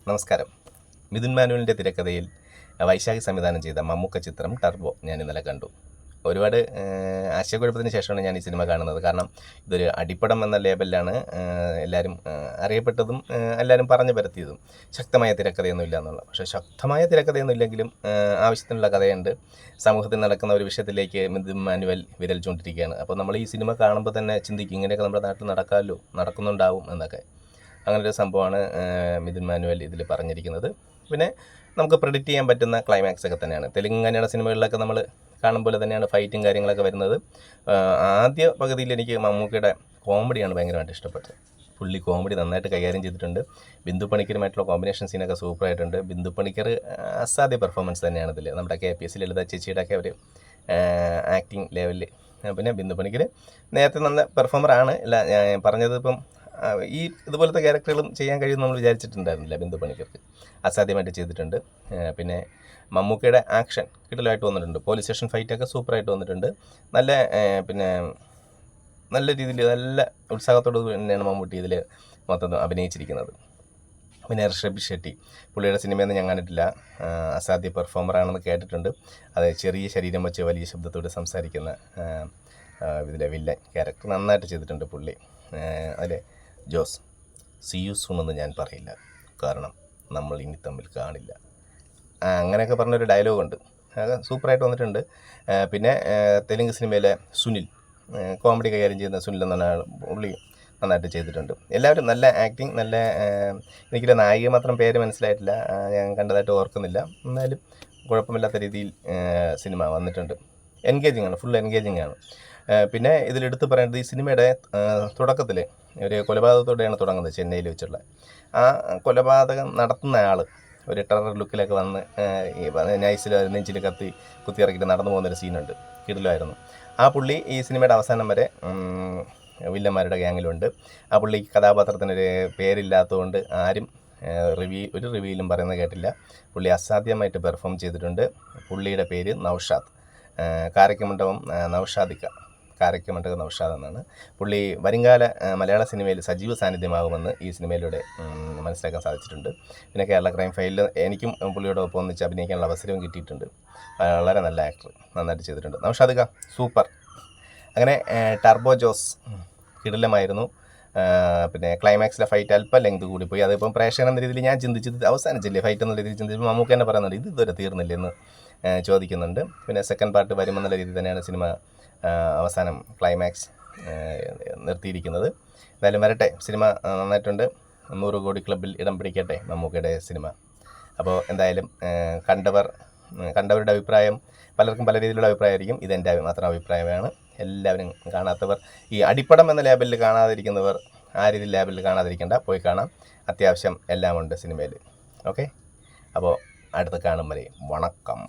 നമസ്കാരം. മിഥുൻ മാനുവലിൻ്റെ തിരക്കഥയിൽ വൈശാഖി സംവിധാനം ചെയ്ത മമ്മൂക്ക ചിത്രം ടർബോ ഞാൻ ഇന്നലെ കണ്ടു. ഒരുപാട് ആശയക്കുഴപ്പത്തിന് ശേഷമാണ് ഞാൻ ഈ സിനിമ കാണുന്നത്. കാരണം ഇതൊരു അടിപ്പടം എന്ന ലേബലിലാണ് എല്ലാവരും അറിയപ്പെട്ടതും എല്ലാവരും പറഞ്ഞു പരത്തിയതും. ശക്തമായ തിരക്കഥയൊന്നും ഇല്ല എന്നുള്ളത്. പക്ഷേ ശക്തമായ തിരക്കഥയൊന്നും ഇല്ലെങ്കിലും ആവശ്യത്തിനുള്ള കഥയുണ്ട്. സമൂഹത്തിൽ നടക്കുന്ന ഒരു വിഷയത്തിലേക്ക് മിഥുൻ മാനുവൽ വിരൽ ചൂണ്ടിരിക്കുകയാണ്. അപ്പോൾ നമ്മൾ ഈ സിനിമ കാണുമ്പോൾ തന്നെ ചിന്തിക്കും, ഇങ്ങനെയൊക്കെ നമ്മുടെ നാട്ടിൽ നടക്കാമല്ലോ, നടക്കുന്നുണ്ടാവും എന്നൊക്കെ. അങ്ങനൊരു സംഭവമാണ് മിഥുൻ മാനുവൽ ഇതിൽ പറഞ്ഞിരിക്കുന്നത്. പിന്നെ നമുക്ക് പ്രെഡിക്റ്റ് ചെയ്യാൻ പറ്റുന്ന ക്ലൈമാക്സ് ഒക്കെ തന്നെയാണ്. തെലുങ്കാനയുടെ സിനിമകളിലൊക്കെ നമ്മൾ കാണുമ്പോൾ തന്നെയാണ് ഫൈറ്റും കാര്യങ്ങളൊക്കെ വരുന്നത്. ആദ്യ പകുതിയിൽ എനിക്ക് മമ്മൂക്കയുടെ കോമഡിയാണ് ഭയങ്കരമായിട്ട് ഇഷ്ടപ്പെട്ടത്. പുള്ളി കോമഡി നന്നായിട്ട് കൈകാര്യം ചെയ്തിട്ടുണ്ട്. ബിന്ദു പണിക്കരുമായിട്ടുള്ള കോമ്പിനേഷൻ സീനൊക്കെ സൂപ്പറായിട്ടുണ്ട്. ബിന്ദു പണിക്കർ അസാധ്യ പെർഫോമൻസ് തന്നെയാണ് ഇതിൽ. നമ്മുടെ KPS ലളിത ചേച്ചിയുടെ ഒക്കെ ഒരു ആക്ടിങ് ലെവലിൽ. പിന്നെ ബിന്ദു പണിക്കർ നേരത്തെ നല്ല പെർഫോമറാണ്. അല്ല, ഞാൻ പറഞ്ഞത് ഇപ്പം ഈ ഇതുപോലത്തെ ക്യാരക്ടറുകളും ചെയ്യാൻ കഴിയുമെന്ന് നമ്മൾ വിചാരിച്ചിട്ടുണ്ടായിരുന്നില്ല. ബിന്ദു പണിക്കർക്ക് അസാധ്യമായിട്ട് ചെയ്തിട്ടുണ്ട്. പിന്നെ മമ്മൂക്കയുടെ ആക്ഷൻ കിടലായിട്ട് വന്നിട്ടുണ്ട്. പോലീസ് സ്റ്റേഷൻ ഫൈറ്റൊക്കെ സൂപ്പറായിട്ട് വന്നിട്ടുണ്ട്. നല്ല പിന്നെ നല്ല രീതിയിൽ നല്ല ഉത്സാഹത്തോട് തന്നെയാണ് മമ്മൂട്ടി ഇതിൽ മൊത്തം അഭിനയിച്ചിരിക്കുന്നത്. പിന്നെ ഋഷഭ് ഷെട്ടി, പുള്ളിയുടെ സിനിമയൊന്നും ഞാൻ കണ്ടിട്ടില്ല. അസാധ്യ പെർഫോമറാണെന്ന് കേട്ടിട്ടുണ്ട്. അത് ചെറിയ ശരീരം വെച്ച് വലിയ ശബ്ദത്തോട് സംസാരിക്കുന്ന ഇതിലെ വില്ലൻ ക്യാരക്ടർ നന്നായിട്ട് ചെയ്തിട്ടുണ്ട് പുള്ളി. അതിലെ ജോസ്, സി യു സൂൺ എന്ന് ഞാൻ പറയില്ല, കാരണം നമ്മൾ ഇനി തമ്മിൽ കാണില്ല, അങ്ങനെയൊക്കെ പറഞ്ഞൊരു ഡയലോഗുണ്ട്. അത് സൂപ്പറായിട്ട് വന്നിട്ടുണ്ട്. പിന്നെ തെലുങ്ക് സിനിമയിലെ സുനിൽ, കോമഡി കൈകാര്യം ചെയ്യുന്ന സുനിൽ എന്ന് പറഞ്ഞ പുള്ളി നന്നായിട്ട് ചെയ്തിട്ടുണ്ട്. എല്ലാവരും നല്ല ആക്ടിങ്, നല്ല എനിക്കൊരു നായിക മാത്രം പേര് മനസ്സിലായിട്ടില്ല, ഞാൻ കണ്ടതായിട്ട് ഓർക്കുന്നില്ല. എന്നാലും കുഴപ്പമില്ലാത്ത രീതിയിൽ സിനിമ വന്നിട്ടുണ്ട്. എൻഗേജിങ് ആണ്, ഫുൾ എൻഗേജിങ് ആണ്. പിന്നെ ഇതിലെടുത്ത് പറയേണ്ടത്, ഈ സിനിമയുടെ തുടക്കത്തിൽ ഒരു കൊലപാതകത്തോടെയാണ് തുടങ്ങുന്നത്, ചെന്നൈയിൽ വെച്ചുള്ള. ആ കൊലപാതകം നടത്തുന്ന ആൾ ഒരു ടെറർ ലുക്കിലൊക്കെ വന്ന് നൈസിൽ നെഞ്ചിൽ കുത്തി ഇറക്കിയിട്ട് നടന്നു പോകുന്നൊരു സീനുണ്ട്. കിടിലമായിരുന്നു. ആ പുള്ളി ഈ സിനിമയുടെ അവസാനം വരെ വില്ലന്മാരുടെ ഗ്യാങ്ങിലുണ്ട്. ആ പുള്ളി കഥാപാത്രത്തിനൊരു പേരില്ലാത്തതുകൊണ്ട് ആരും ഒരു റിവ്യൂയിലും പറയുന്നത് കേട്ടില്ല. പുള്ളി അസാധ്യമായിട്ട് പെർഫോം ചെയ്തിട്ടുണ്ട്. പുള്ളിയുടെ പേര് നൗഷാദ്, കാരയ്ക്കമണ്ഡപം നൗഷാദ് എന്നാണ്. പുള്ളി വരുംകാല മലയാള സിനിമയിൽ സജീവ സാന്നിധ്യമാകുമെന്ന് ഈ സിനിമയിലൂടെ മനസ്സിലാക്കാൻ സാധിച്ചിട്ടുണ്ട്. പിന്നെ കേരള ക്രൈം ഫയലിൽ എനിക്കും പുള്ളിയോടൊപ്പം ഒന്നിച്ച് അഭിനയിക്കാനുള്ള അവസരവും കിട്ടിയിട്ടുണ്ട്. വളരെ നല്ല ആക്ടർ, നന്നായിട്ട് ചെയ്തിട്ടുണ്ട്. നൗഷാദ് സൂപ്പർ. അങ്ങനെ ടർബോ ജോസ് കിടിലമായിരുന്നു. പിന്നെ ക്ലൈമാക്സിലെ ഫൈറ്റ് അല്പം ലെങ്ത് കൂടിപ്പോയി. അതിപ്പം പ്രേക്ഷകൻ എന്ന രീതിയിൽ ഞാൻ ചിന്തിച്ചത് അവസാനിച്ചില്ലേ ഫൈറ്റ് എന്ന രീതിയിൽ ചിന്തിച്ചപ്പോൾ മമ്മൂക്ക തന്നെ പറയുന്നുണ്ട്, ഇത് ഇതുവരെ തീർന്നില്ലെന്ന് ചോദിക്കുന്നുണ്ട്. പിന്നെ സെക്കൻഡ് പാർട്ട് വരുമെന്നുള്ള രീതിയിൽ തന്നെയാണ് സിനിമ അവസാനം ക്ലൈമാക്സ് നിർത്തിയിരിക്കുന്നത്. എന്തായാലും വരട്ടെ, സിനിമ നന്നായിട്ടുണ്ട്. 100 കോടി ക്ലബ്ബിൽ ഇടം പിടിക്കട്ടെ മമ്മൂക്കയുടെ സിനിമ. അപ്പോൾ എന്തായാലും കണ്ടവരുടെ അഭിപ്രായം പലർക്കും പല രീതിയിലുള്ള അഭിപ്രായമായിരിക്കും. ഇതെൻ്റെ മാത്രം അഭിപ്രായമാണ്. എല്ലാവരും കാണാത്തവർ, ഈ അടിപ്പടം എന്ന ലേബലിൽ കാണാതിരിക്കുന്നവർ ആ രീതിയിൽ ലേബലിൽ കാണാതിരിക്കേണ്ട, പോയി കാണാം. അത്യാവശ്യം എല്ലാം ഉണ്ട് സിനിമയിൽ. ഓക്കെ, അപ്പോൾ അടുത്ത് കാണും വരെ വണക്കം.